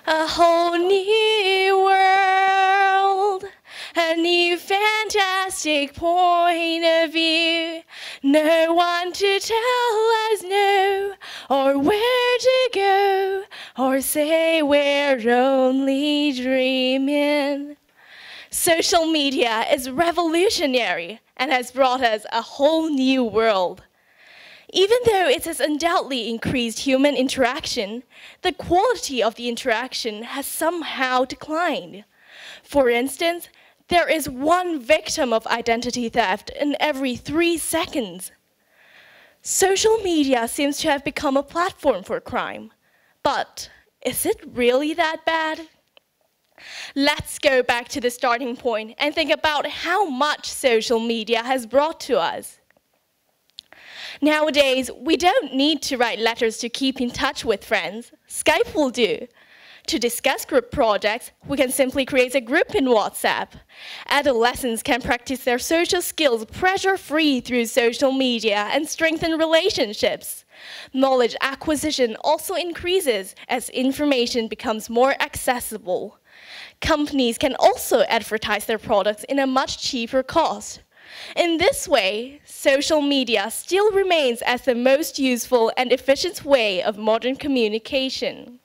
A whole new world, a new fantastic point of view. No one to tell us no, or where to go, or say we're only dreaming. Social media is revolutionary and has brought us a whole new world. Even though it has undoubtedly increased human interaction, the quality of the interaction has somehow declined. For instance, there is one victim of identity theft in every 3 seconds. Social media seems to have become a platform for crime. But is it really that bad? Let's go back to the starting point and think about how much social media has brought to us. Nowadays, we don't need to write letters to keep in touch with friends. Skype will do. To discuss group projects, we can simply create a group in WhatsApp. Adolescents can practice their social skills pressure-free through social media and strengthen relationships. Knowledge acquisition also increases as information becomes more accessible. Companies can also advertise their products in a much cheaper cost. In this way, social media still remains as the most useful and efficient way of modern communication.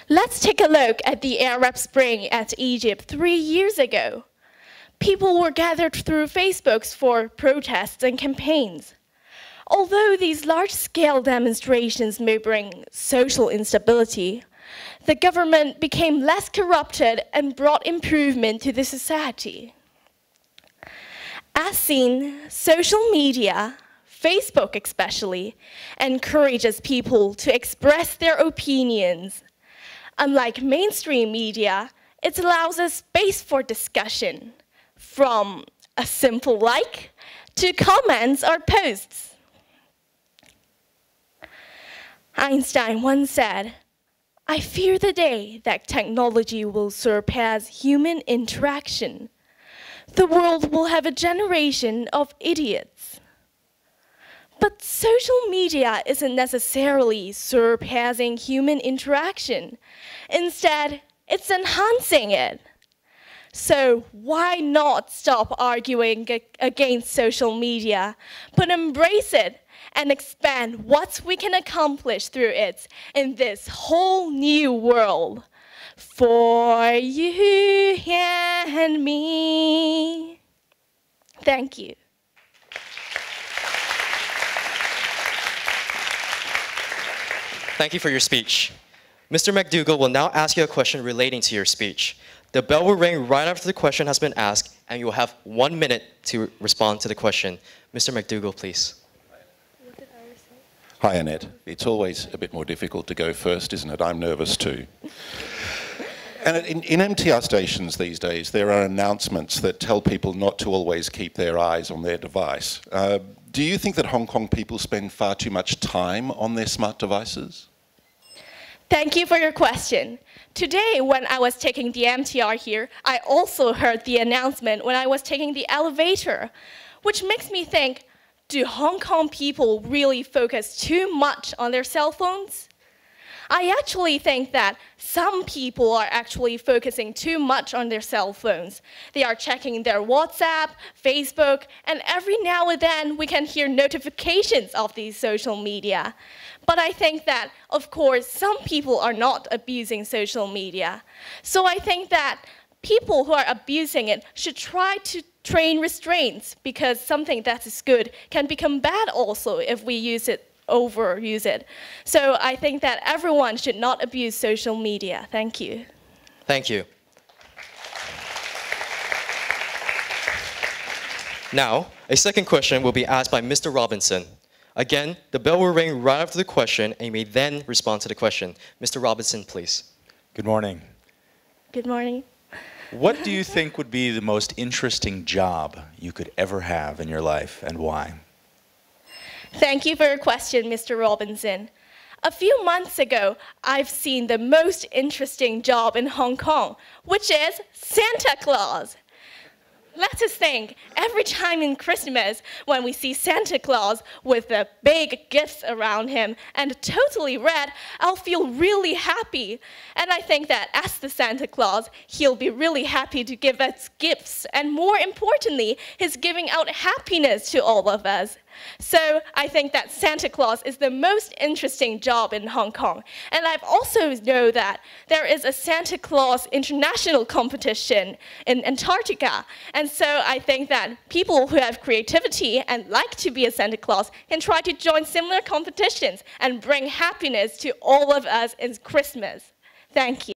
Let's take a look at the Arab Spring at Egypt 3 years ago. People were gathered through Facebooks for protests and campaigns. Although these large-scale demonstrations may bring social instability, the government became less corrupted and brought improvement to the society. As seen, social media, Facebook especially, encourages people to express their opinions. Unlike mainstream media, it allows a space for discussion, from a simple like to comments or posts. Einstein once said, "I fear the day that technology will surpass human interaction. The world will have a generation of idiots." But social media isn't necessarily surpassing human interaction. Instead, it's enhancing it. So why not stop arguing against social media, but embrace it and expand what we can accomplish through it in this whole new world? For you and me. Thank you. Thank you for your speech. Mr. McDougall will now ask you a question relating to your speech. The bell will ring right after the question has been asked, and you will have 1 minute to respond to the question. Mr. McDougall, please. Hi, Annette. It's always a bit more difficult to go first, isn't it? I'm nervous too. And in MTR stations these days, there are announcements that tell people not to always keep their eyes on their device. Do you think that Hong Kong people spend far too much time on their smart devices? Thank you for your question. Today, when I was taking the MTR here, I also heard the announcement when I was taking the elevator, which makes me think, do Hong Kong people really focus too much on their cell phones? I actually think that some people are actually focusing too much on their cell phones. They are checking their WhatsApp, Facebook, and every now and then we can hear notifications of these social media. But I think that, of course, some people are not abusing social media. So I think that people who are abusing it should try to train restraints, because something that is good can become bad also if we overuse it. So I think that everyone should not abuse social media. Thank you. Thank you. Now, a second question will be asked by Mr. Robinson. Again, the bell will ring right after the question, and you may then respond to the question. Mr. Robinson, please. Good morning. Good morning. What do you think would be the most interesting job you could ever have in your life, and why? Thank you for your question, Mr. Robinson. A few months ago, I've seen the most interesting job in Hong Kong, which is Santa Claus. Let us think, every time in Christmas, when we see Santa Claus with the big gifts around him and totally red, I'll feel really happy. And I think that as the Santa Claus, he'll be really happy to give us gifts. And more importantly, he's giving out happiness to all of us. So I think that Santa Claus is the most interesting job in Hong Kong. And I've also know that there is a Santa Claus international competition in Antarctica. And so I think that people who have creativity and like to be a Santa Claus can try to join similar competitions and bring happiness to all of us in Christmas. Thank you.